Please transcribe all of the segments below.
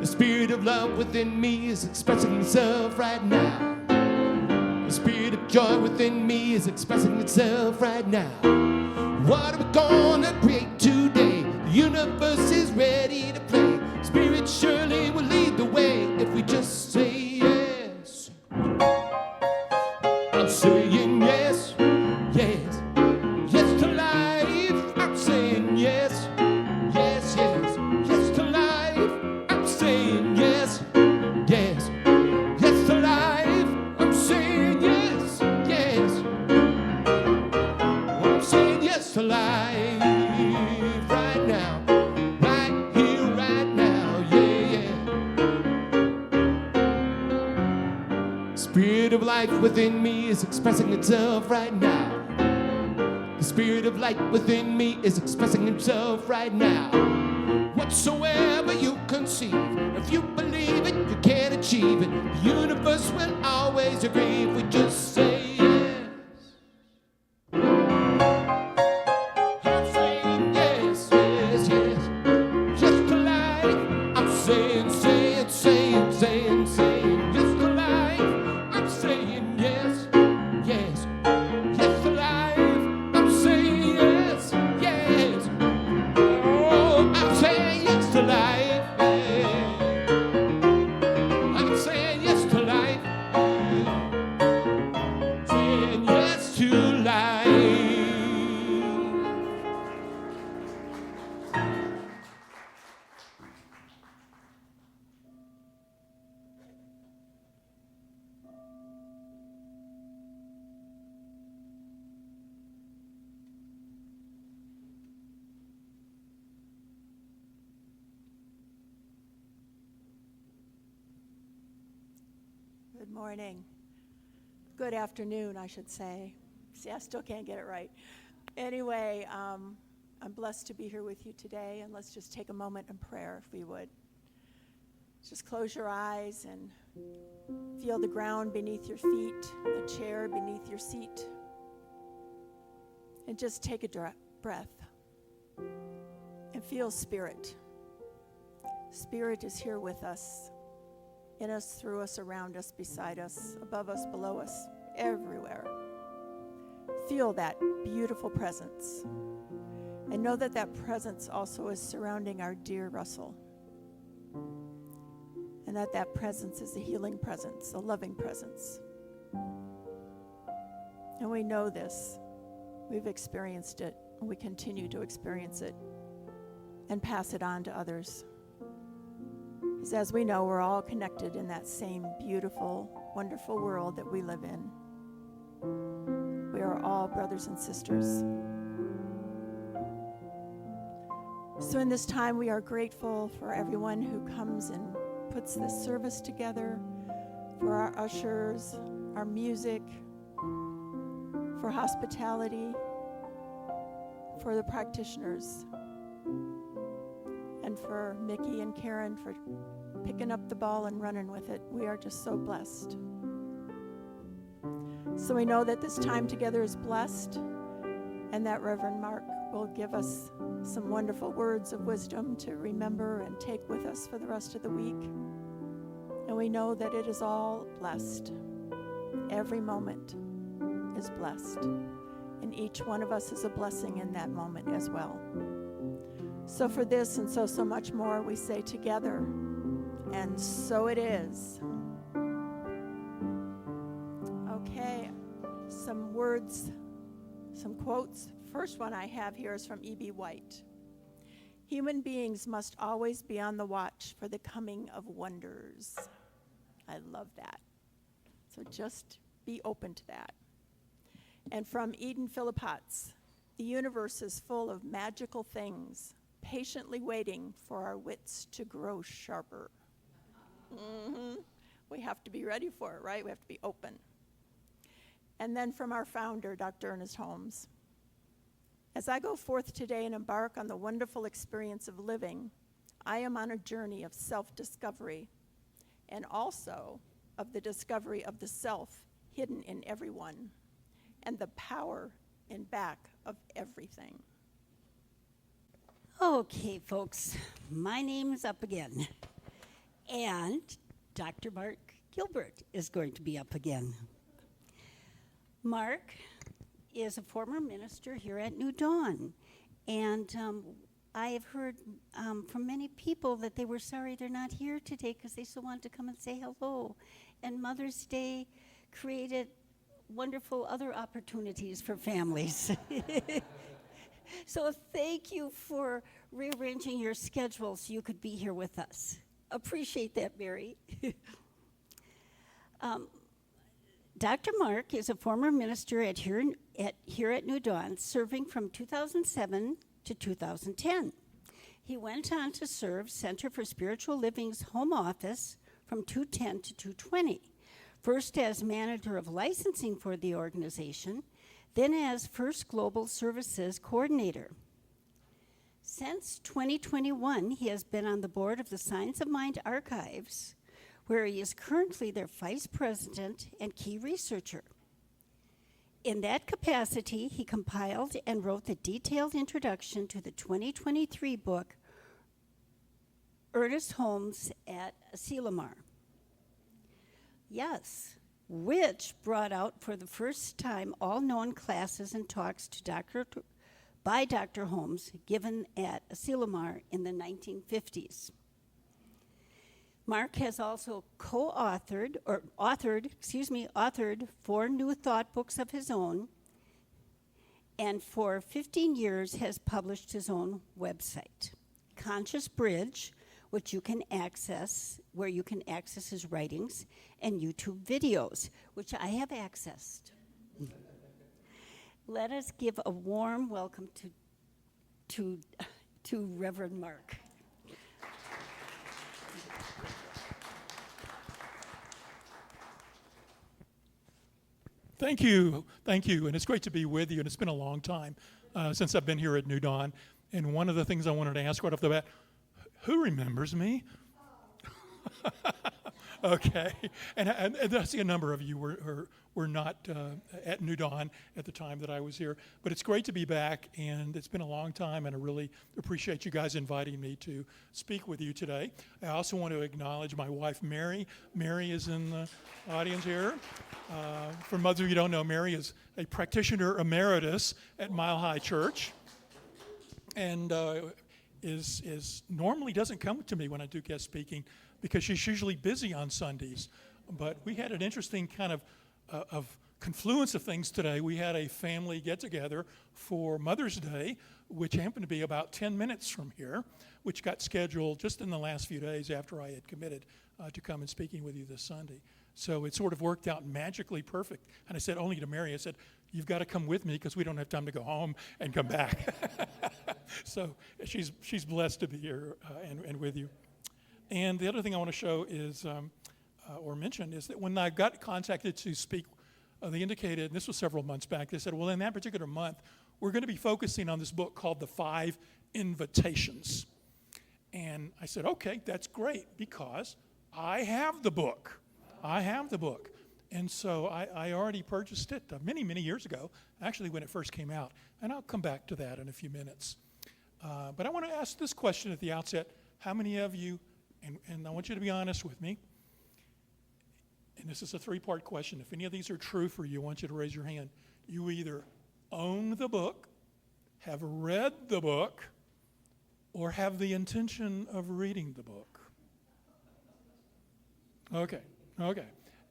The spirit of love within me is expressing itself right now. The spirit of joy within me is expressing itself right now. What are we gonna create today? The universe is ready to play. Spirit surely will lead the way if we just say yes. I'm saying yes, yes, yes to life. I'm saying yes, yes, yes, yes to life. I'm saying yes, yes, yes to life. I'm saying yes, yes. I'm saying yes to life right now, right here, right now, yeah, yeah. Spirit of life within me is expressing itself right now. The spirit of light within me is expressing itself right now. Whatsoever you conceive, if you believe it, you can achieve it. The universe will always agree if we just say yes. I'm saying yes, yes, yes, yes to life. I'm saying yes to life. I'm saying yes, yes, yes to life. I'm saying yes, yes. Oh, I'm saying yes to life. Yeah. I'm saying yes to life. Yeah. Saying yes to life. Good morning. Good afternoon, I should say. See, I still can't get it right. Anyway, I'm blessed to be here with you today, and let's just take a moment in prayer, if we would. Just close your eyes and feel the ground beneath your feet, the chair beneath your seat, and just take a breath and feel Spirit. Spirit is here with us. In us, through us, around us, beside us, above us, below us, everywhere. Feel that beautiful presence. And know that that presence also is surrounding our dear Russell. And that that presence is a healing presence, a loving presence. And we know this. We've experienced it, and we continue to experience it and pass it on to others. Because as we know, we're all connected in that same beautiful, wonderful world that we live in. We are all brothers and sisters. So in this time, we are grateful for everyone who comes and puts this service together, for our ushers, our music, for hospitality, for the practitioners, and for Mickey and Karen for picking up the ball and running with it. We are just so blessed. So we know that this time together is blessed, and that Reverend Mark will give us some wonderful words of wisdom to remember and take with us for the rest of the week. And we know that it is all blessed. Every moment is blessed. And each one of us is a blessing in that moment as well. So for this and so much more, we say together, and so it is. Okay, some words, some quotes. First one I have here is from E.B. White. Human beings must always be on the watch for the coming of wonders. I love that. So just be open to that. And from Eden Philippotts, the universe is full of magical things, patiently waiting for our wits to grow sharper. We have to be ready for it, right? We have to be open. And then from our founder, Dr. Ernest Holmes. As I go forth today and embark on the wonderful experience of living, I am on a journey of self-discovery and also of the discovery of the self hidden in everyone and the power in back of everything. Okay, folks, my name's up again. And Dr. Mark Gilbert is going to be up again. Mark is a former minister here at New Dawn. And I have heard from many people that they were sorry they're not here today because they still wanted to come and say hello. And Mother's Day created wonderful other opportunities for families. So thank you for rearranging your schedule so you could be here with us. Appreciate that, Mary. Dr. Mark is a former minister here at New Dawn, serving from 2007 to 2010. He went on to serve Center for Spiritual Living's home office from 2010 to 2020, first as manager of licensing for the organization, then as First Global Services coordinator. Since 2021, he has been on the board of the Science of Mind Archives, where he is currently their vice president and key researcher. In that capacity, he compiled and wrote the detailed introduction to the 2023 book, Ernest Holmes at Asilomar. Yes, which brought out for the first time all known classes and talks by Dr. Holmes given at Asilomar in the 1950s. Mark has also authored 4 new thought books of his own, and for 15 years has published his own website, Conscious Bridge, where you can access his writings, and YouTube videos, which I have accessed. Let us give a warm welcome to Reverend Mark. Thank you, and it's great to be with you, and it's been a long time since I've been here at New Dawn, and one of the things I wanted to ask right off the bat, who remembers me? Okay, and I see a number of you were not at New Dawn at the time that I was here, but it's great to be back, and it's been a long time, and I really appreciate you guys inviting me to speak with you today. I also want to acknowledge my wife, Mary. Mary is in the audience here. For most of you who don't know, Mary is a practitioner emeritus at Mile High Church, and is normally doesn't come to me when I do guest speaking because she's usually busy on Sundays. But we had an interesting kind of confluence of things today. We had a family get-together for Mother's Day, which happened to be about 10 minutes from here, which got scheduled just in the last few days after I had committed to come and speaking with you this Sunday. So it sort of worked out magically perfect. And I said only to Mary, I said, you've got to come with me because we don't have time to go home and come back. So she's blessed to be here and with you. And the other thing I want to show is, or mention, is that when I got contacted to speak, they indicated, and this was several months back, they said, well, in that particular month, we're going to be focusing on this book called The 5 Invitations. And I said, okay, that's great, because I have the book. And so I already purchased it many, many years ago, actually when it first came out. And I'll come back to that in a few minutes. But I want to ask this question at the outset. How many of you, and I want you to be honest with me, and this is a 3-part question. If any of these are true for you, I want you to raise your hand. You either own the book, have read the book, or have the intention of reading the book. Okay.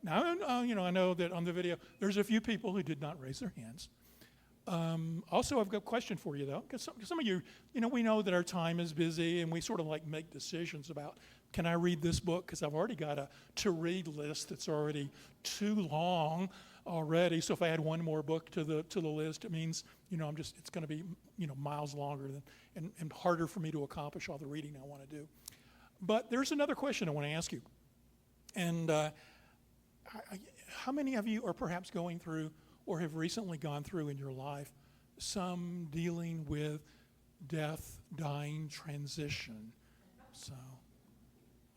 Now, I know that on the video, there's a few people who did not raise their hands. Also, I've got a question for you, though, because some of you, we know that our time is busy, and we sort of make decisions about, can I read this book? Because I've already got a to-read list that's already too long already. So if I add one more book to the list, it means, it's going to be, miles longer and harder for me to accomplish all the reading I want to do. But there's another question I want to ask you. And how many of you are perhaps going through or have recently gone through in your life some dealing with death, dying, transition? So,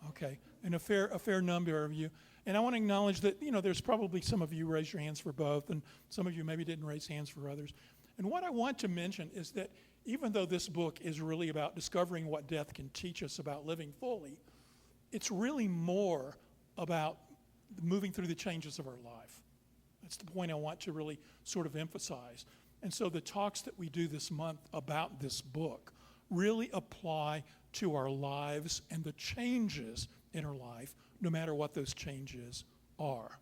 okay, and a fair number of you. And I want to acknowledge that, there's probably some of you raised your hands for both, and some of you maybe didn't raise hands for others. And what I want to mention is that even though this book is really about discovering what death can teach us about living fully, it's really more about moving through the changes of our life. That's the point I want to really sort of emphasize. And so the talks that we do this month about this book really apply to our lives and the changes in our life, no matter what those changes are.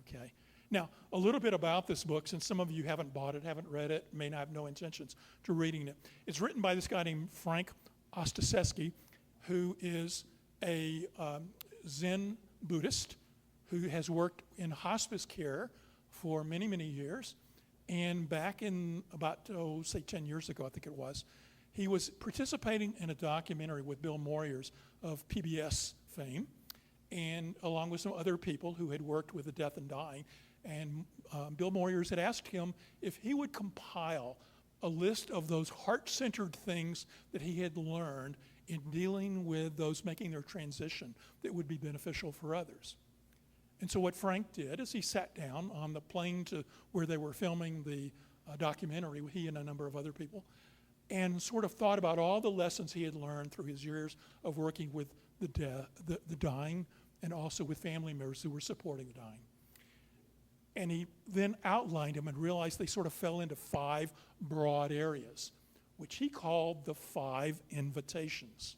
Okay? Now, a little bit about this book, since some of you haven't bought it, haven't read it, may not have no intentions to reading it. It's written by this guy named Frank Ostaseski, who is a Zen Buddhist who has worked in hospice care for many, many years. And back in about, say 10 years ago, I think it was, he was participating in a documentary with Bill Moyers of PBS fame, and along with some other people who had worked with the death and dying. And Bill Moyers had asked him if he would compile a list of those heart-centered things that he had learned in dealing with those making their transition that would be beneficial for others. And so what Frank did is he sat down on the plane to where they were filming the documentary, he and a number of other people, and sort of thought about all the lessons he had learned through his years of working with the dying, and also with family members who were supporting the dying. And he then outlined them and realized they sort of fell into 5 broad areas, which he called the 5 invitations.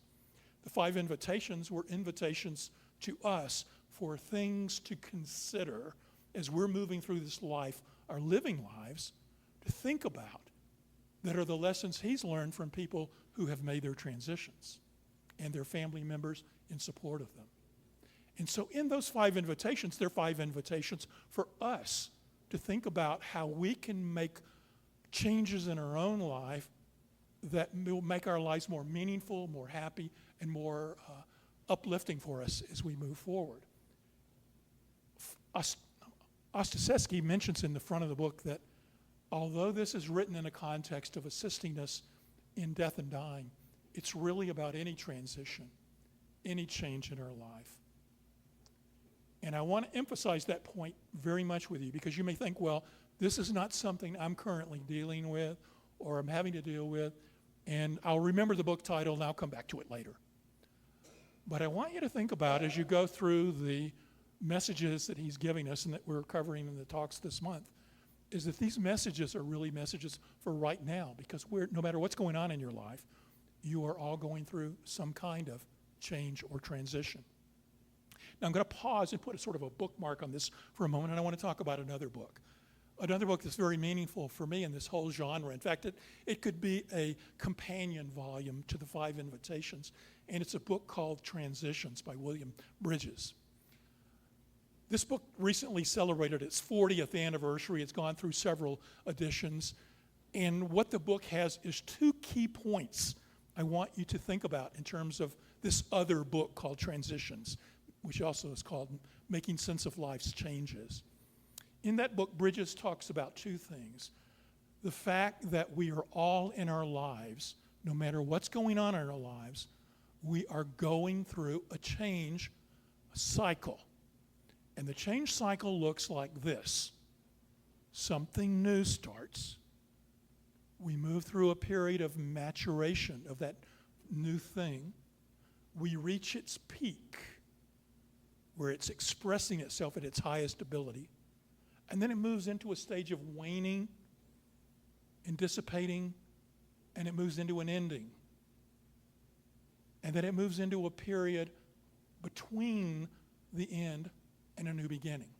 The 5 invitations were invitations to us for things to consider as we're moving through this life, our living lives, to think about that are the lessons he's learned from people who have made their transitions and their family members in support of them. And so in those 5 invitations, there are 5 invitations for us to think about how we can make changes in our own life that will make our lives more meaningful, more happy, and more uplifting for us as we move forward. Ostaseski mentions in the front of the book that although this is written in a context of assisting us in death and dying, it's really about any transition, any change in our life. And I want to emphasize that point very much with you, because you may think, well, this is not something I'm currently dealing with or I'm having to deal with, and I'll remember the book title and I'll come back to it later. But I want you to think about, as you go through the messages that he's giving us and that we're covering in the talks this month, is that these messages are really messages for right now, because no matter what's going on in your life, you are all going through some kind of change or transition. Now I'm going to pause and put a sort of a bookmark on this for a moment, and I want to talk about another book that's very meaningful for me in this whole genre. In fact, it could be a companion volume to the 5 invitations, and it's a book called Transitions by William Bridges. This book recently celebrated its 40th anniversary. It's gone through several editions, and what the book has is 2 key points I want you to think about in terms of this other book called Transitions, which also is called Making Sense of Life's Changes. In that book, Bridges talks about 2 things. The fact that we are all in our lives, no matter what's going on in our lives, we are going through a change cycle. And the change cycle looks like this. Something new starts. We move through a period of maturation of that new thing. We reach its peak, where it's expressing itself at its highest ability. And then it moves into a stage of waning and dissipating, and it moves into an ending. And then it moves into a period between the end and a new beginning.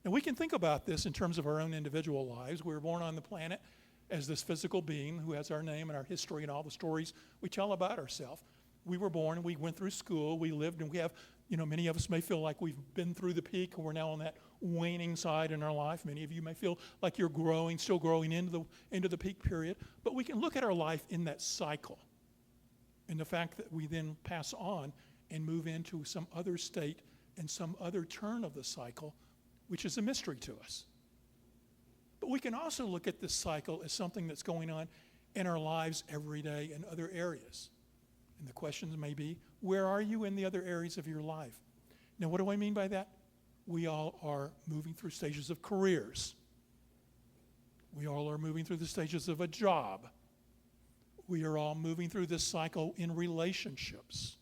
Now we can think about this in terms of our own individual lives. We were born on the planet as this physical being who has our name and our history and all the stories we tell about ourselves. We were born and we went through school, we lived, and we have, many of us may feel like we've been through the peak and we're now on that waning side in our life. Many of you may feel like you're still growing into the peak period. But we can look at our life in that cycle, and the fact that we then pass on and move into some other state and some other turn of the cycle, which is a mystery to us. But we can also look at this cycle as something that's going on in our lives every day in other areas. And the questions may be, where are you in the other areas of your life? Now, what do I mean by that? We all are moving through stages of careers. We all are moving through the stages of a job. We are all moving through this cycle in relationships.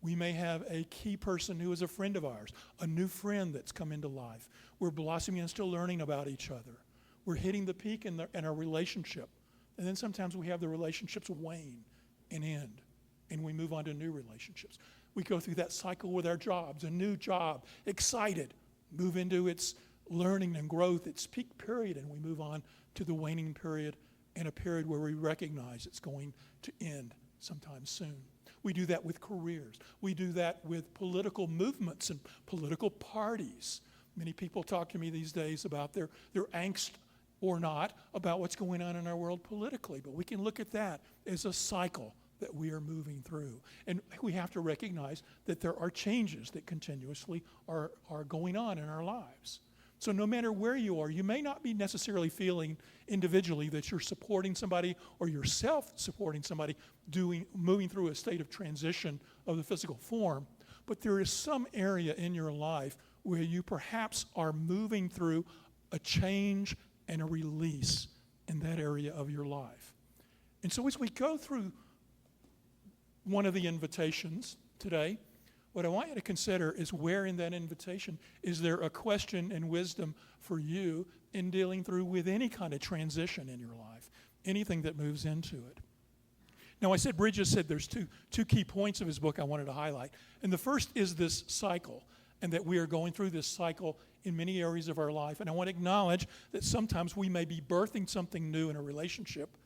We may have a key person who is a friend of ours, a new friend that's come into life. We're blossoming and still learning about each other. We're hitting the peak in our relationship. And then sometimes we have the relationships wane and end, and we move on to new relationships. We go through that cycle with our jobs, a new job, excited, move into its learning and growth, its peak period, and we move on to the waning period and a period where we recognize it's going to end sometime soon. We do that with careers. We do that with political movements and political parties. Many people talk to me these days about their angst or not about what's going on in our world politically, but we can look at that as a cycle that we are moving through. And we have to recognize that there are changes that continuously are going on in our lives. So no matter where you are, you may not be necessarily feeling individually that you're supporting somebody or yourself supporting somebody moving through a state of transition of the physical form, but there is some area in your life where you perhaps are moving through a change and a release in that area of your life. And so as we go through one of the invitations today, what I want you to consider is where in that invitation is there a question and wisdom for you in dealing through with any kind of transition in your life, anything that moves into it. Now, I said Bridges said there's two key points of his book I wanted to highlight. And the first is this cycle, and that we are going through this cycle in many areas of our life. And I want to acknowledge that sometimes we may be birthing something new in a relationship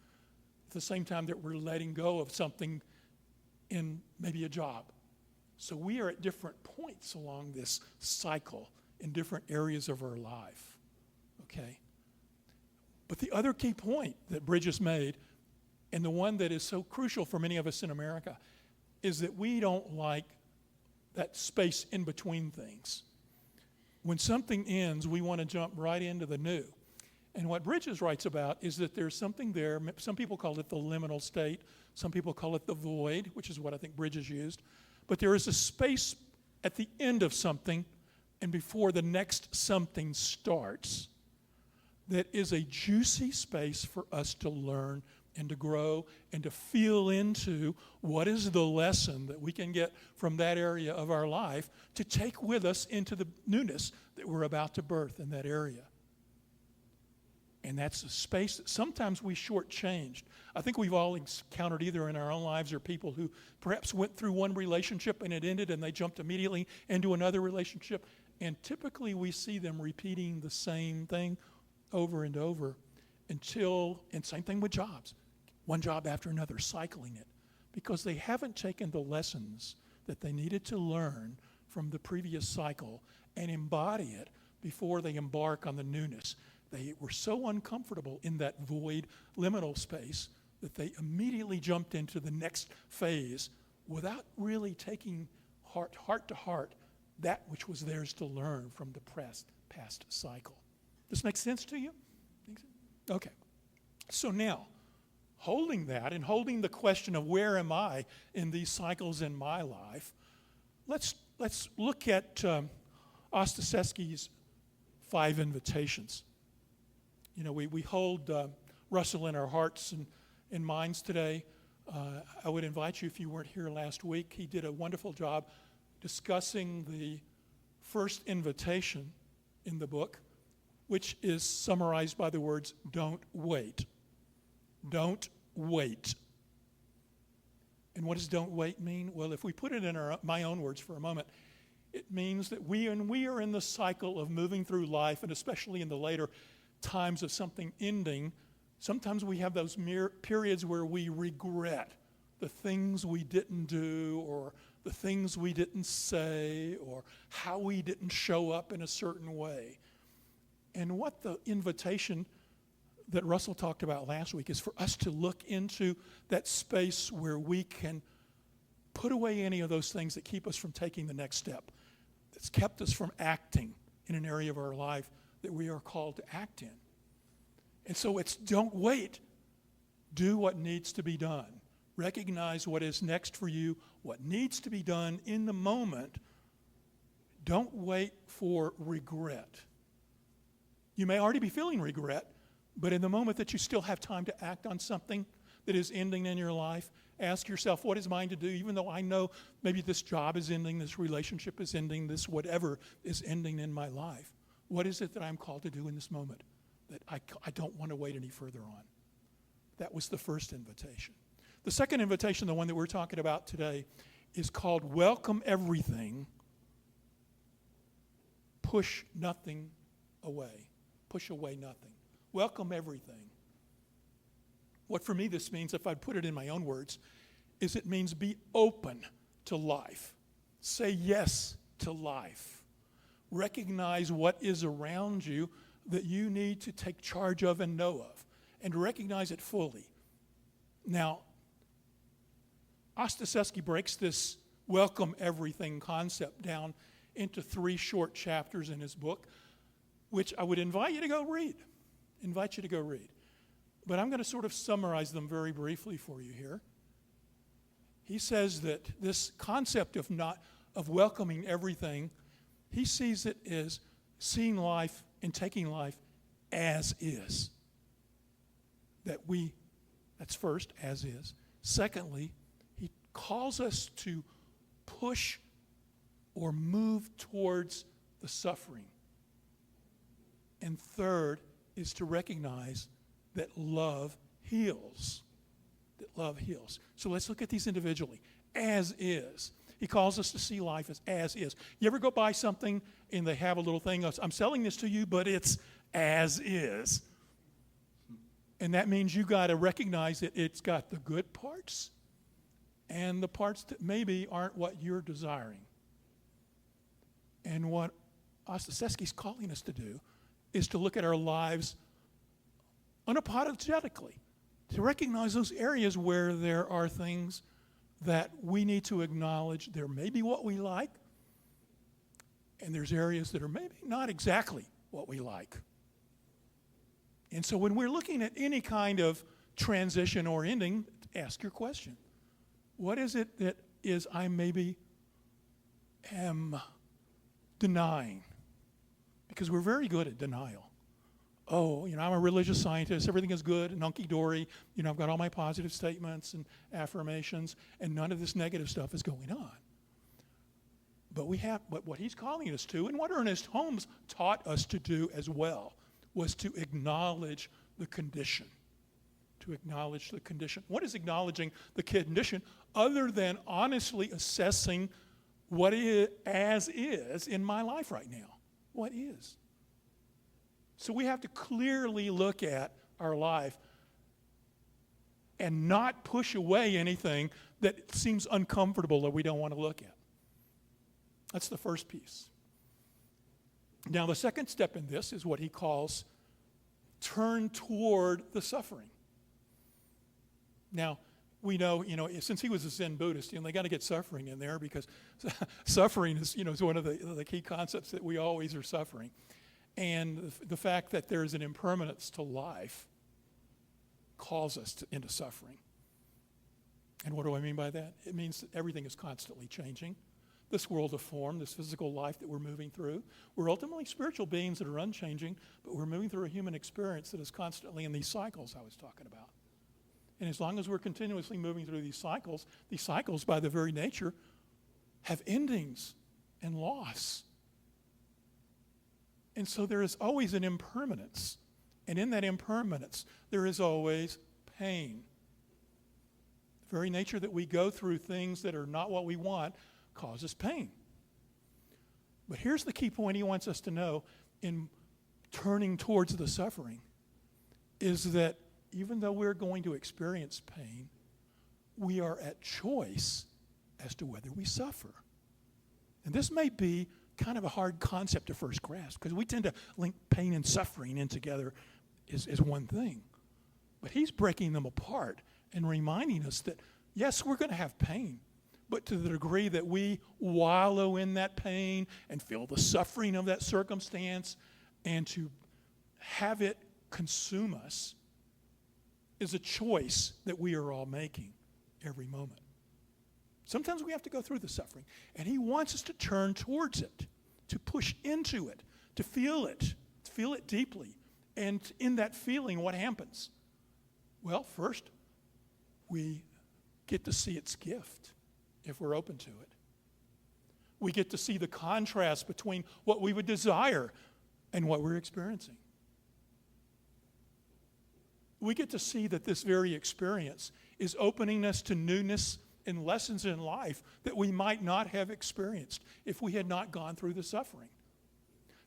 at the same time that we're letting go of something in maybe a job. So we are at different points along this cycle in different areas of our life, okay? But the other key point that Bridges made, and the one that is so crucial for many of us in America, is that we don't like that space in between things. When something ends, we want to jump right into the new. And what Bridges writes about is that there's something there. Some people call it the liminal state. Some people call it the void, which is what I think Bridges used. But there is a space at the end of something and before the next something starts that is a juicy space for us to learn and to grow and to feel into what is the lesson that we can get from that area of our life to take with us into the newness that we're about to birth in that area. And that's a space that sometimes we shortchanged. I think we've all encountered either in our own lives or people who perhaps went through one relationship and it ended and they jumped immediately into another relationship. And typically we see them repeating the same thing over and over and same thing with jobs. One job after another, cycling it. Because they haven't taken the lessons that they needed to learn from the previous cycle and embody it before they embark on the newness. They were so uncomfortable in that void liminal space that they immediately jumped into the next phase without really taking heart to heart that which was theirs to learn from the past cycle. This makes sense to you? Okay. So now, holding that and holding the question of where am I in these cycles in my life, let's look at Ostaszewski's 5 invitations. You know, we hold Russell in our hearts and minds today. I would invite you, if you weren't here last week, he did a wonderful job discussing the first invitation in the book, which is summarized by the words, don't wait. Don't wait. And what does don't wait mean? Well, if we put it in my own words for a moment, it means that we are in the cycle of moving through life, and especially in the later times of something ending, sometimes we have those periods where we regret the things we didn't do or the things we didn't say or how we didn't show up in a certain way. And what the invitation that Russell talked about last week is for us to look into that space where we can put away any of those things that keep us from taking the next step, that's kept us from acting in an area of our life that we are called to act in. And so it's don't wait. Do what needs to be done. Recognize what is next for you, what needs to be done in the moment. Don't wait for regret. You may already be feeling regret, but in the moment that you still have time to act on something that is ending in your life, Ask yourself, what is mine to do? Even though I know maybe this job is ending, this relationship is ending, this whatever is ending in my life. What is it that I'm called to do in this moment that I don't want to wait any further on? That was the first invitation. The second invitation, the one that we're talking about today, is called Welcome Everything, Push Nothing Away. Push away nothing. Welcome everything. What for me this means, if I put it in my own words, is it means be open to life. Say yes to life. Recognize what is around you that you need to take charge of and know of, and recognize it fully. Now, Ostaseski breaks this welcome everything concept down into 3 short chapters in his book, which I would invite you to go read. But I'm going to sort of summarize them very briefly for you here. He says that this concept of welcoming everything, he sees it as seeing life and taking life as is. That's first, as is. Secondly, he calls us to push or move towards the suffering. And third is to recognize that love heals. So let's look at these individually. As is. He calls us to see life as is. You ever go buy something and they have a little thing, I'm selling this to you, but it's as is. And that means you got to recognize that it's got the good parts and the parts that maybe aren't what you're desiring. And what Ostaseski's calling us to do is to look at our lives unapologetically, to recognize those areas where there are things that we need to acknowledge. There may be what we like, and there's areas that are maybe not exactly what we like. And so when we're looking at any kind of transition or ending, ask your question. What is it that is I maybe am denying? Because we're very good at denial. Oh, I'm a religious scientist. Everything is good and hunky-dory. I've got all my positive statements and affirmations, and none of this negative stuff is going on. But what he's calling us to, and what Ernest Holmes taught us to do as well, was to acknowledge the condition. To acknowledge the condition. What is acknowledging the condition other than honestly assessing what is as is in my life right now? What is? So we have to clearly look at our life and not push away anything that seems uncomfortable that we don't want to look at. That's the first piece. Now, the second step in this is what he calls turn toward the suffering. Now, we know, since he was a Zen Buddhist, they got to get suffering in there because suffering is, is one of the key concepts that we always are suffering. And the fact that there is an impermanence to life calls us into suffering. And what do I mean by that? It means that everything is constantly changing. This world of form, this physical life that we're moving through, we're ultimately spiritual beings that are unchanging, but we're moving through a human experience that is constantly in these cycles I was talking about. And as long as we're continuously moving through these cycles by their very nature have endings and loss. And so there is always an impermanence. And in that impermanence, there is always pain. The very nature that we go through things that are not what we want causes pain. But here's the key point he wants us to know in turning towards the suffering, is that even though we're going to experience pain, we are at choice as to whether we suffer. And this may be kind of a hard concept to first grasp because we tend to link pain and suffering in together as one thing. But he's breaking them apart and reminding us that, yes, we're going to have pain, but to the degree that we wallow in that pain and feel the suffering of that circumstance and to have it consume us is a choice that we are all making every moment. Sometimes we have to go through the suffering, and he wants us to turn towards it, to push into it, to feel it deeply. And in that feeling, what happens? Well, first, we get to see its gift if we're open to it. We get to see the contrast between what we would desire and what we're experiencing. We get to see that this very experience is opening us to newness and lessons in life that we might not have experienced if we had not gone through the suffering.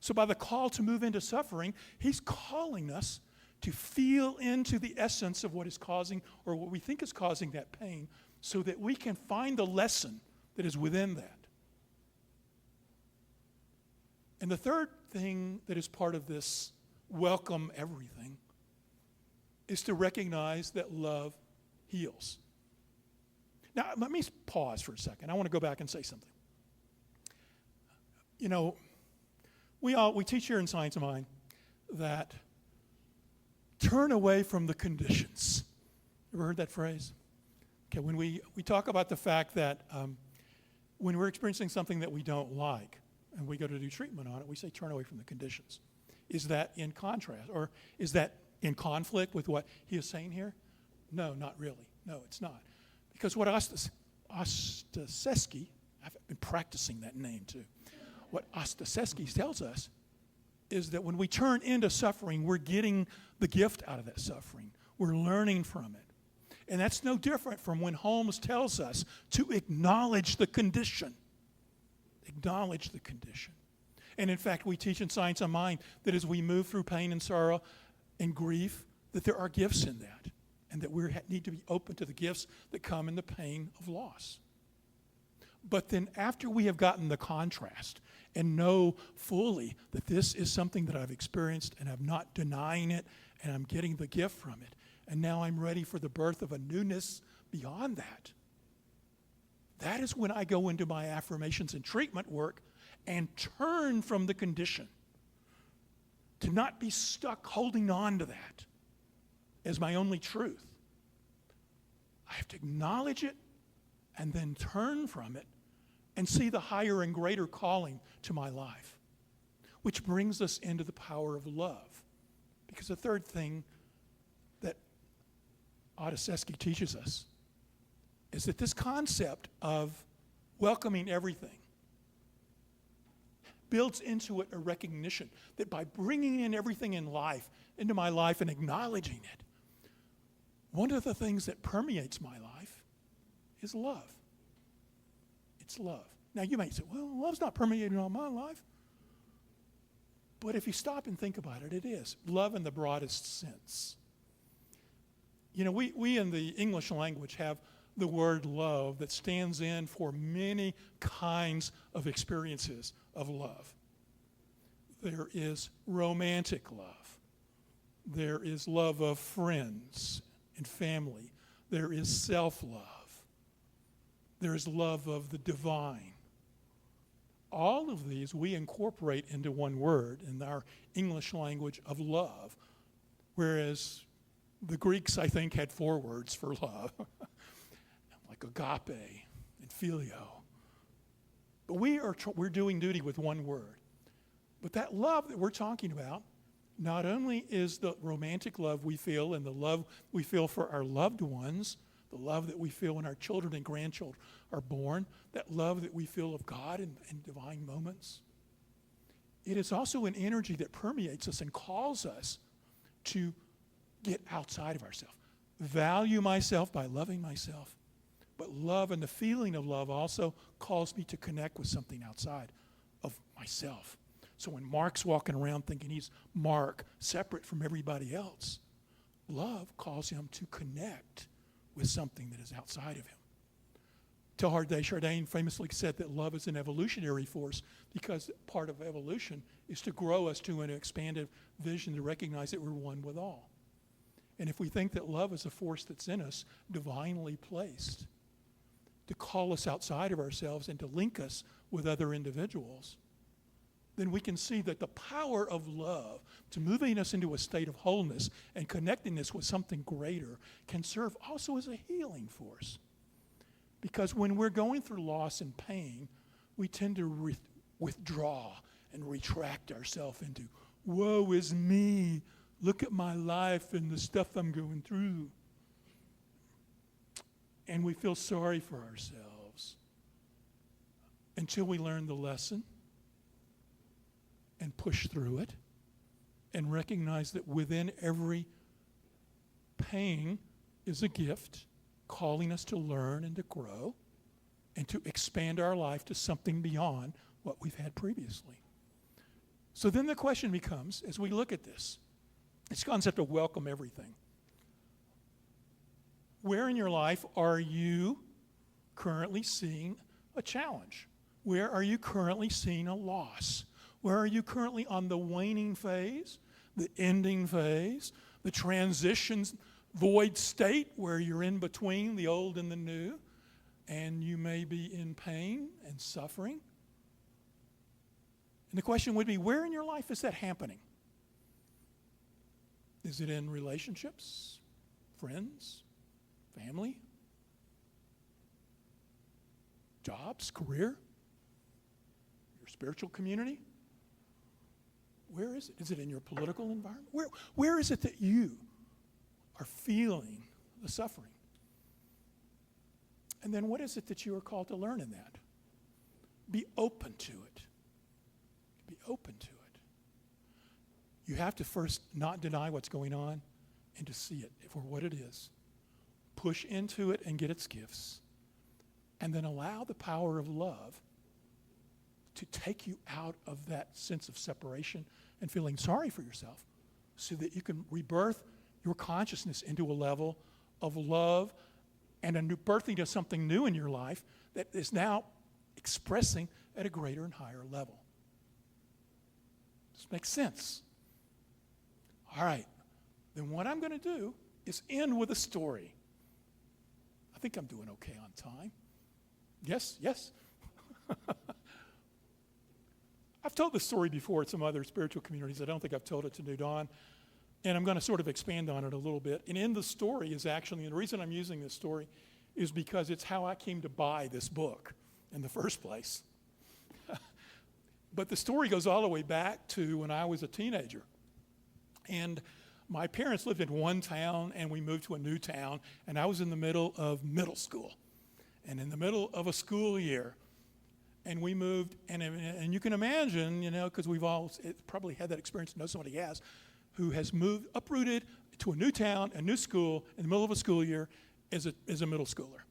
So by the call to move into suffering, he's calling us to feel into the essence of what is causing, or what we think is causing that pain, so that we can find the lesson that is within that. And the third thing that is part of this welcome everything is to recognize that love heals. Now, let me pause for a second. I want to go back and say something. You know, we teach here in Science of Mind that turn away from the conditions. Ever heard that phrase? Okay, when we talk about the fact that when we're experiencing something that we don't like and we go to do treatment on it, we say turn away from the conditions. Is that in contrast, or is that in conflict with what he is saying here? No, not really. No, it's not. Because what Ostaseski, I've been practicing that name too, what Ostaseski tells us is that when we turn into suffering, we're getting the gift out of that suffering. We're learning from it. And that's no different from when Holmes tells us to acknowledge the condition. Acknowledge the condition. And in fact, we teach in Science of Mind that as we move through pain and sorrow and grief, that there are gifts in that, and that we need to be open to the gifts that come in the pain of loss. But then after we have gotten the contrast and know fully that this is something that I've experienced and I'm not denying it and I'm getting the gift from it, and now I'm ready for the birth of a newness beyond that, that is when I go into my affirmations and treatment work and turn from the condition, to not be stuck holding on to that as my only truth. I have to acknowledge it and then turn from it and see the higher and greater calling to my life, which brings us into the power of love. Because the third thing that Ostaseski teaches us is that this concept of welcoming everything builds into it a recognition that by bringing in everything in life, into my life and acknowledging it, one of the things that permeates my life is love. It's love. Now you might say, well, love's not permeating all my life. But if you stop and think about it, it is. Love in the broadest sense. You know, we in the English language have the word love that stands in for many kinds of experiences of love. There is romantic love. There is love of friends and family. There is self-love. There is love of the divine. All of these we incorporate into one word in our English language of love, whereas the Greeks, I think, had 4 words for love, like agape and phileo. But we're doing duty with one word. But that love that we're talking about not only is the romantic love we feel and the love we feel for our loved ones, the love that we feel when our children and grandchildren are born, that love that we feel of God in divine moments. It is also an energy that permeates us and calls us to get outside of ourselves. Value myself by loving myself. But love and the feeling of love also calls me to connect with something outside of myself. So when Mark's walking around thinking he's Mark, separate from everybody else, love calls him to connect with something that is outside of him. Teilhard de Chardin famously said that love is an evolutionary force because part of evolution is to grow us to an expanded vision to recognize that we're one with all. And if we think that love is a force that's in us, divinely placed, to call us outside of ourselves and to link us with other individuals, then we can see that the power of love to moving us into a state of wholeness and connecting us with something greater can serve also as a healing force. Because when we're going through loss and pain, we tend to withdraw and retract ourselves into, woe is me, look at my life and the stuff I'm going through. and we feel sorry for ourselves until we learn the lesson and push through it and recognize that within every pain is a gift calling us to learn and to grow and to expand our life to something beyond what we've had previously. So then the question becomes, as we look at this concept of welcome everything. Where in your life are you currently seeing a challenge? Where are you currently seeing a loss? Where are you currently on the waning phase, the ending phase, the transitions, void state where you're in between the old and the new, and you may be in pain and suffering? And the question would be, where in your life is that happening? Is it in relationships, friends, family, jobs, career, your spiritual community? Where is it? Is it in your political environment? Where is it that you are feeling the suffering? And then what is it that you are called to learn in that? Be open to it. Be open to it. You have to first not deny what's going on and to see it for what it is. Push into it and get its gifts. And then allow the power of love to take you out of that sense of separation and feeling sorry for yourself so that you can rebirth your consciousness into a level of love and a new birthing of something new in your life that is now expressing at a greater and higher level. This makes sense. All right. Then what I'm going to do is end with a story. I think I'm doing okay on time. Yes? I've told this story before at some other spiritual communities. I don't think I've told it to New Dawn. And I'm going to sort of expand on it a little bit. And in the story is actually, and the reason I'm using this story is because it's how I came to buy this book in the first place. But the story goes all the way back to when I was a teenager. And my parents lived in one town, and we moved to a new town, and I was in the middle of middle school. And in the middle of a school year, and we moved, and you can imagine, because we've all probably had that experience, know somebody who has moved, uprooted to a new town, a new school, in the middle of a school year as a middle schooler.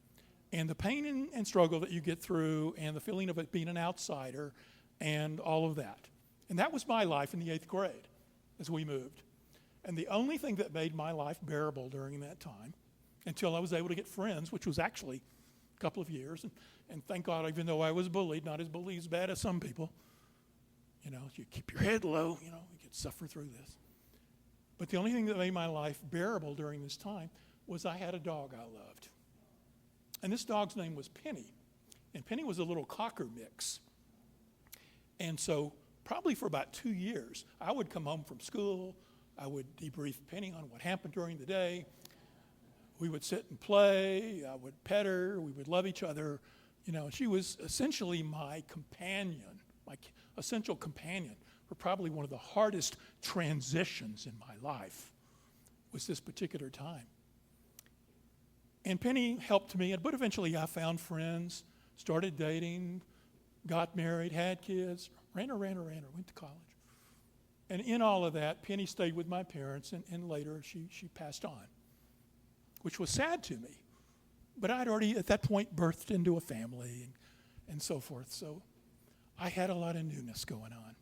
And the pain and struggle that you get through, and the feeling of it being an outsider, and all of that. And that was my life in the 8th grade as we moved. And the only thing that made my life bearable during that time, until I was able to get friends, which was actually a couple of years, and thank God, even though I was bullied, not as bullied as bad as some people, you keep your head low, you could suffer through this. But the only thing that made my life bearable during this time was I had a dog I loved. And this dog's name was Penny. And Penny was a little cocker mix. And so probably for about 2 years, I would come home from school. I would debrief Penny on what happened during the day. We would sit and play. I would pet her. We would love each other. She was essentially my companion, my essential companion for probably one of the hardest transitions in my life was this particular time. And Penny helped me, but eventually I found friends, started dating, got married, had kids, ran her, went to college. And in all of that, Penny stayed with my parents, and later she passed on, which was sad to me. But I'd already, at that point, birthed into a family and so forth. So I had a lot of newness going on.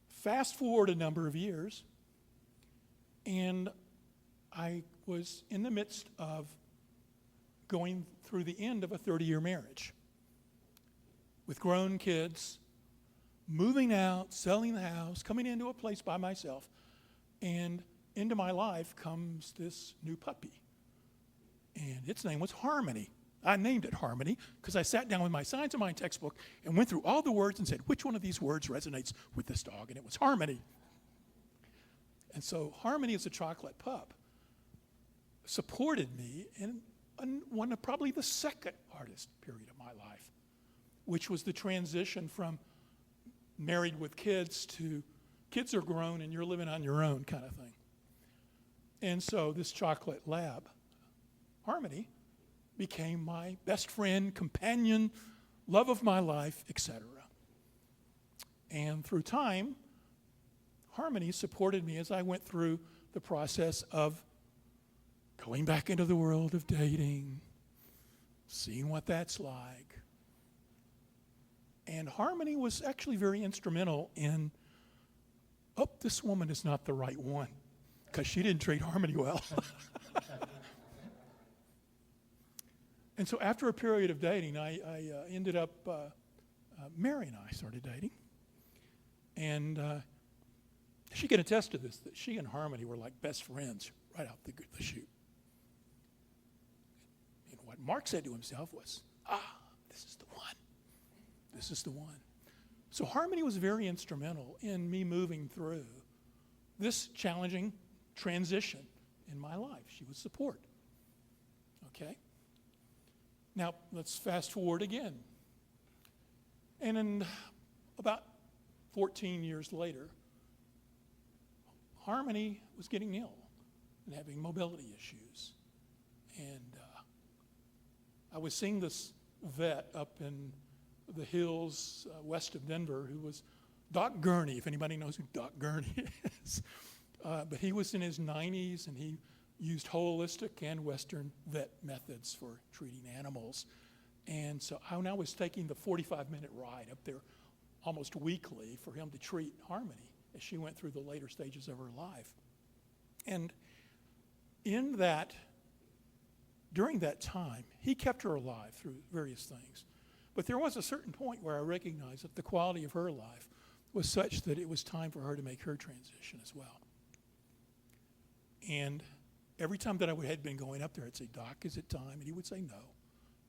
Fast forward a number of years, and I was in the midst of going through the end of a 30-year marriage with grown kids, moving out, selling the house, coming into a place by myself, and into my life comes this new puppy. And its name was Harmony. I named it Harmony because I sat down with my Science of Mind textbook and went through all the words and said, which one of these words resonates with this dog? And it was Harmony. And so Harmony as a chocolate pup supported me in one of probably the second hardest period of my life, which was the transition from married with kids to kids are grown and you're living on your own kind of thing. And so this chocolate lab Harmony became my best friend, companion, love of my life, etc. And through time, Harmony supported me as I went through the process of going back into the world of dating, seeing what that's like. And Harmony was actually very instrumental in, this woman is not the right one, because she didn't treat Harmony well. And so after a period of dating, I ended up, Mary and I started dating. And she can attest to this, that she and Harmony were like best friends right out the chute. And what Mark said to himself was, this is the one. This is the one. So Harmony was very instrumental in me moving through this challenging transition in my life. She was support. Okay? Now, let's fast forward again. And in about 14 years later, Harmony was getting ill and having mobility issues. And I was seeing this vet up in the hills west of Denver who was Doc Gurney, if anybody knows who Doc Gurney is. But he was in his 90s, and he used holistic and Western vet methods for treating animals. And so I was taking the 45-minute ride up there almost weekly for him to treat Harmony as she went through the later stages of her life. And during that time, he kept her alive through various things. But there was a certain point where I recognized that the quality of her life was such that it was time for her to make her transition as well. And every time that I had been going up there, I'd say, Doc, is it time? And he would say no.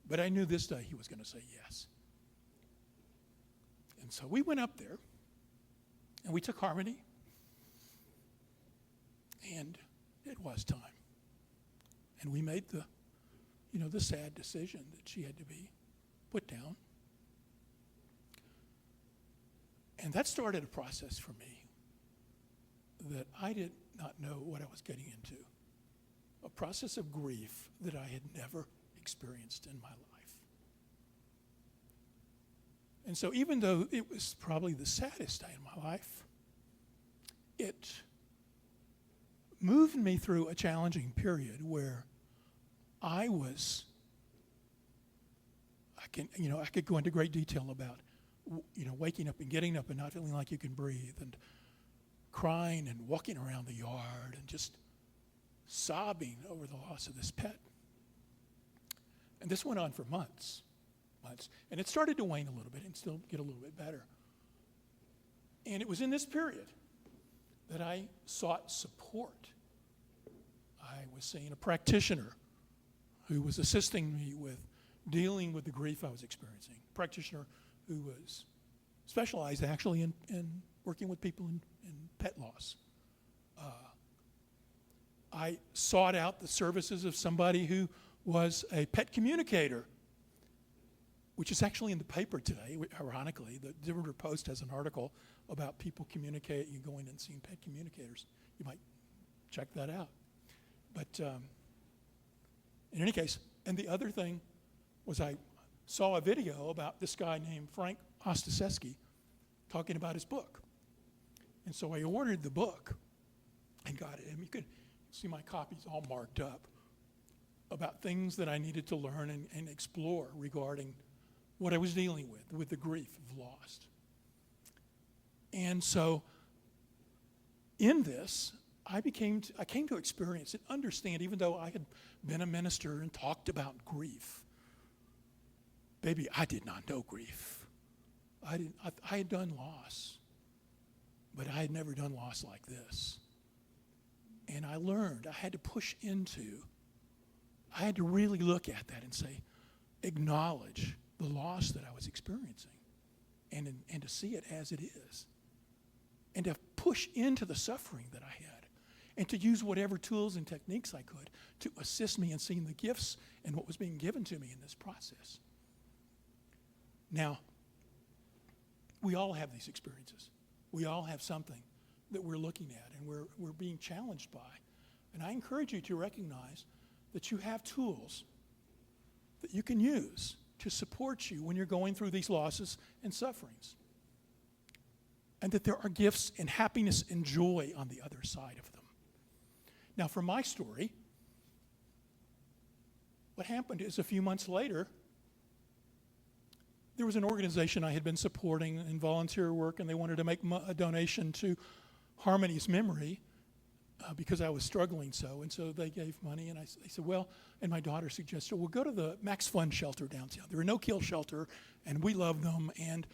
But I knew this day he was going to say yes. And so we went up there, and we took Harmony, and it was time. And we made the sad decision that she had to be put down. And that started a process for me that I did not know what I was getting into. A process of grief that I had never experienced in my life. And so even though it was probably the saddest day in my life, it moved me through a challenging period where I could go into great detail about, waking up and getting up and not feeling like you can breathe, and crying and walking around the yard and just sobbing over the loss of this pet. And this went on for months. And it started to wane a little bit and still get a little bit better. And it was in this period that I sought support. I was seeing a practitioner who was assisting me with dealing with the grief I was experiencing. A practitioner who was specialized actually in working with people in pet loss. I sought out the services of somebody who was a pet communicator, which is actually in the paper today, ironically. The Denver Post has an article about people going and seeing pet communicators. You might check that out. But in any case, and the other thing was I saw a video about this guy named Frank Ostaseski talking about his book. And so I ordered the book and got it. And you could see my copies all marked up about things that I needed to learn and explore regarding what I was dealing with the grief of loss. And so in this, I came to experience and understand, even though I had been a minister and talked about grief, baby, I did not know grief. I had done loss, but I had never done loss like this. And I learned I had to really look at that and say, acknowledge the loss that I was experiencing and to see it as it is. And to push into the suffering that I had and to use whatever tools and techniques I could to assist me in seeing the gifts and what was being given to me in this process. Now, we all have these experiences. We all have something that we're looking at and we're being challenged by. And I encourage you to recognize that you have tools that you can use to support you when you're going through these losses and sufferings. And that there are gifts and happiness and joy on the other side of them. Now, for my story, what happened is a few months later, there was an organization I had been supporting in volunteer work, and they wanted to make a donation to Harmony's memory because I was struggling so. And so they gave money, and they said, well, and my daughter suggested, well, go to the Max Fun shelter downtown. They're a no-kill shelter, and we love them. And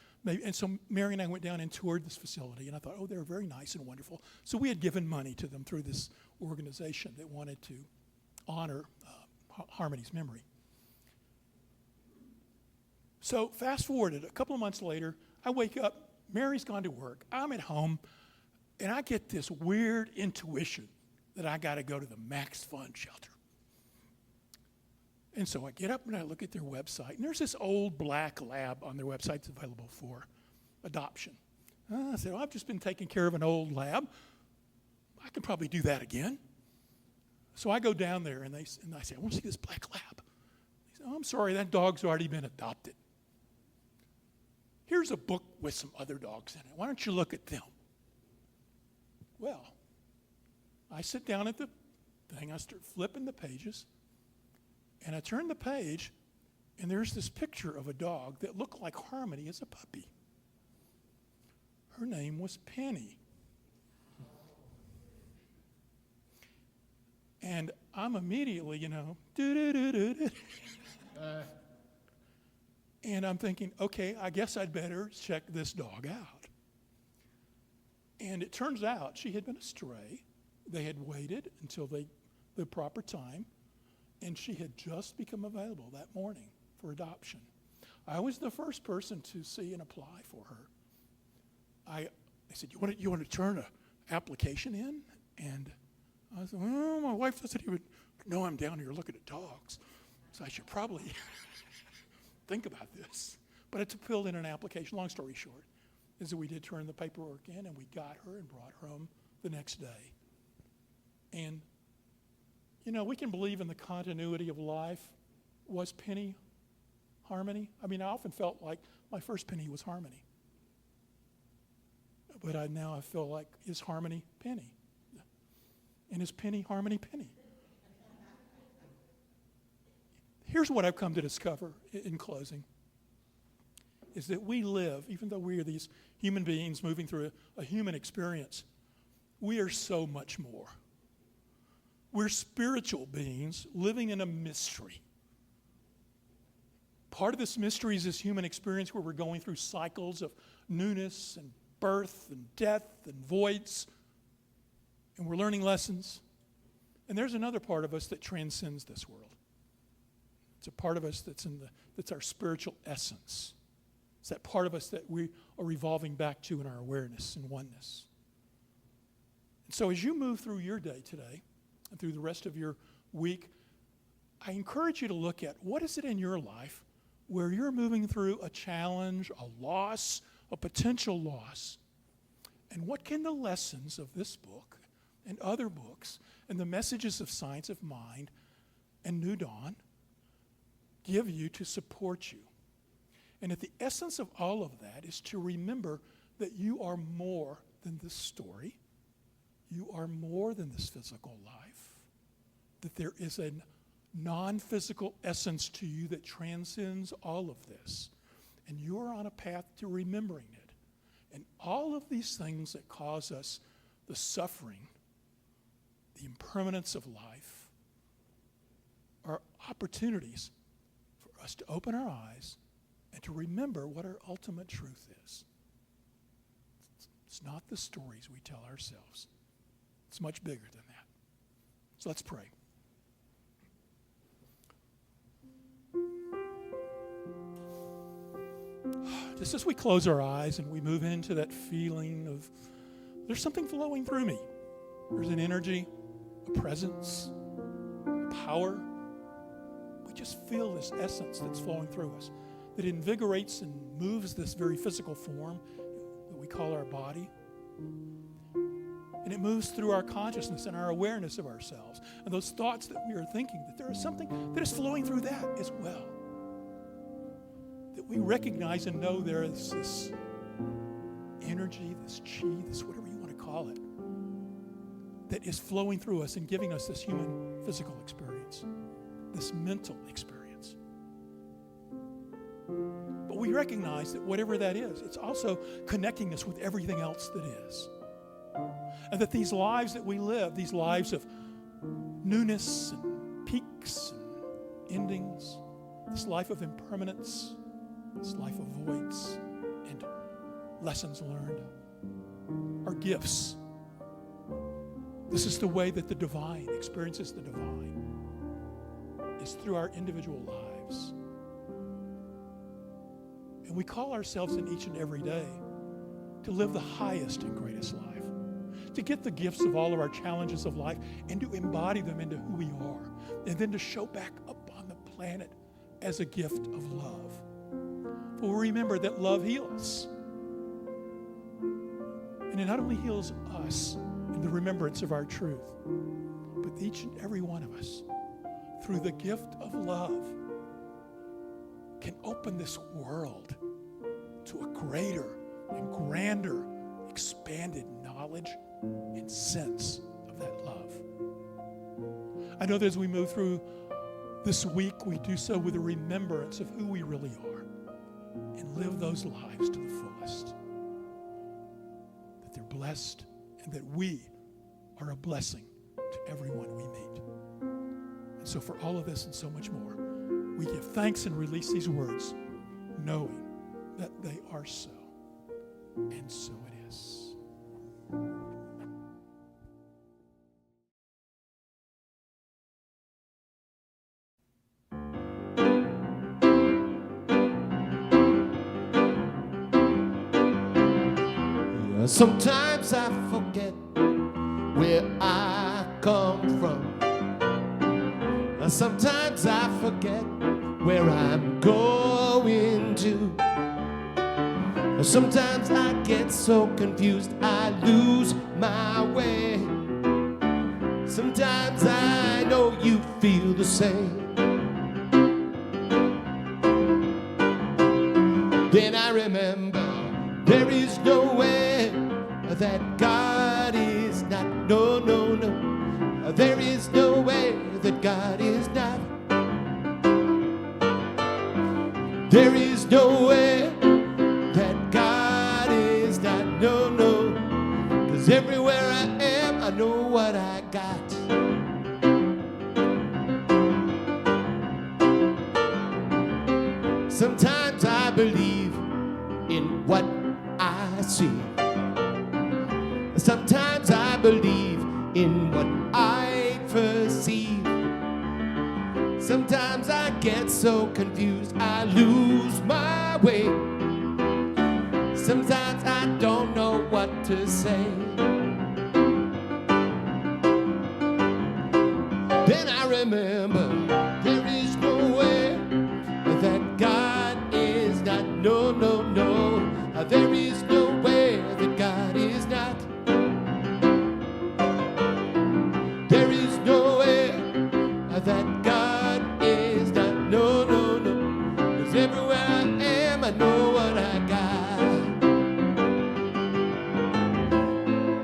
so Mary and I went down and toured this facility, and I thought, oh, they're very nice and wonderful. So we had given money to them through this organization that wanted to honor Harmony's memory. So fast forwarded, a couple of months later, I wake up, Mary's gone to work, I'm at home, and I get this weird intuition that I got to go to the Max Fun shelter. And so I get up and I look at their website, and there's this old black lab on their website that's available for adoption. I said, well, I've just been taking care of an old lab. I can probably do that again. So I go down there, and I say, I want to see this black lab. They say, oh, I'm sorry, that dog's already been adopted. Here's a book with some other dogs in it. Why don't you look at them? Well, I sit down at the thing, I start flipping the pages, and I turn the page, and there's this picture of a dog that looked like Harmony as a puppy. Her name was Penny. And I'm immediately, and I'm thinking, okay, I guess I'd better check this dog out. And it turns out she had been a stray. They had waited until the proper time, and she had just become available that morning for adoption. I was the first person to see and apply for her. I said, you want to turn an application in? And I said, well, my wife doesn't even know I'm down here looking at dogs, so I should probably think about this. But I filled in an application. Long story short, is that we did turn the paperwork in, and we got her and brought her home the next day. And, we can believe in the continuity of life. Was Penny Harmony? I mean, I often felt like my first Penny was Harmony. But now I feel like, is Harmony Penny? And is Penny Harmony Penny? Here's what I've come to discover in closing, is that we live, even though we are these human beings moving through a human experience, we are so much more. We're spiritual beings living in a mystery. Part of this mystery is this human experience where we're going through cycles of newness and birth and death and voids, and we're learning lessons. And there's another part of us that transcends this world. It's a part of us that's our spiritual essence. It's that part of us that we are revolving back to in our awareness and oneness. And so as you move through your day today and through the rest of your week, I encourage you to look at what is it in your life where you're moving through a challenge, a loss, a potential loss, and what can the lessons of this book and other books and the messages of Science of Mind and New Dawn give you to support you. And at the essence of all of that is to remember that you are more than this story. You are more than this physical life. That there is a non-physical essence to you that transcends all of this. And you are on a path to remembering it. And all of these things that cause us the suffering, the impermanence of life, are opportunities for us to open our eyes and to remember what our ultimate truth is. It's not the stories we tell ourselves. It's much bigger than that. So let's pray. Just as we close our eyes and we move into that feeling of there's something flowing through me. There's an energy, a presence, a power. We just feel this essence that's flowing through us, that invigorates and moves this very physical form that we call our body. And it moves through our consciousness and our awareness of ourselves. And those thoughts that we are thinking, that there is something that is flowing through that as well. That we recognize and know there is this energy, this chi, this whatever you want to call it, that is flowing through us and giving us this human physical experience, this mental experience. But we recognize that whatever that is, it's also connecting us with everything else that is. And that these lives that we live, these lives of newness and peaks and endings, this life of impermanence, this life of voids and lessons learned, are gifts. This is the way that the divine experiences the divine, is through our individual lives. And we call ourselves in each and every day to live the highest and greatest life, to get the gifts of all of our challenges of life and to embody them into who we are, and then to show back up on the planet as a gift of love. For remember that love heals. And it not only heals us in the remembrance of our truth, but each and every one of us, through the gift of love, can open this world to a greater and grander, expanded knowledge and sense of that love. I know that as we move through this week, we do so with a remembrance of who we really are and live those lives to the fullest. That they're blessed and that we are a blessing to everyone we meet. And so for all of this and so much more, we give thanks and release these words, knowing that they are so, and so it is. Sometimes I forget where I come from. Sometimes I forget where I'm going to. Sometimes I get so confused I lose my way. Sometimes I know you feel the same. Then I remember there is no way that God is not. No, no, no. There is no way that God is not. There is no way that God is not. No, no. 'Cause everywhere I am, I know what I got. Sometimes I believe in what I see. Sometimes I believe in what I perceive. Sometimes I get so confused I lose my way. Sometimes I don't know what to say. Then I remember there is no way that God is not. No, no, no. There is no way that God is not. There is no way that God is not. No, no, no. 'Cause everywhere I am, I know what I got.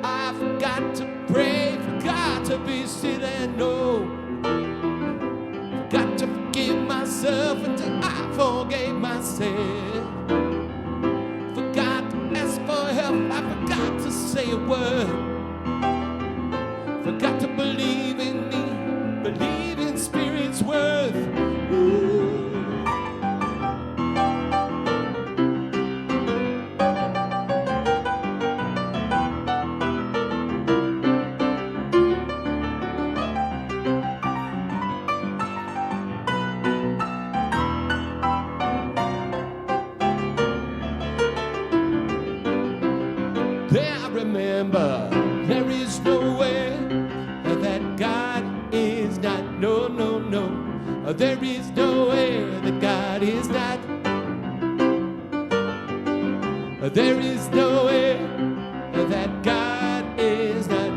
I've got to pray, forgot to be still and know. Got to forgive myself until I forgave myself. Forgot to ask for help, I forgot to say a word. Forgot to believe in me, believe in Spirit's worth. Ooh. There I remember there is no way that God is not. No, no, no. There is no way that God is not. There is no way that God is not.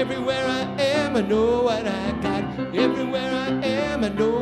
Everywhere I am, I know what I got. Everywhere I am, I know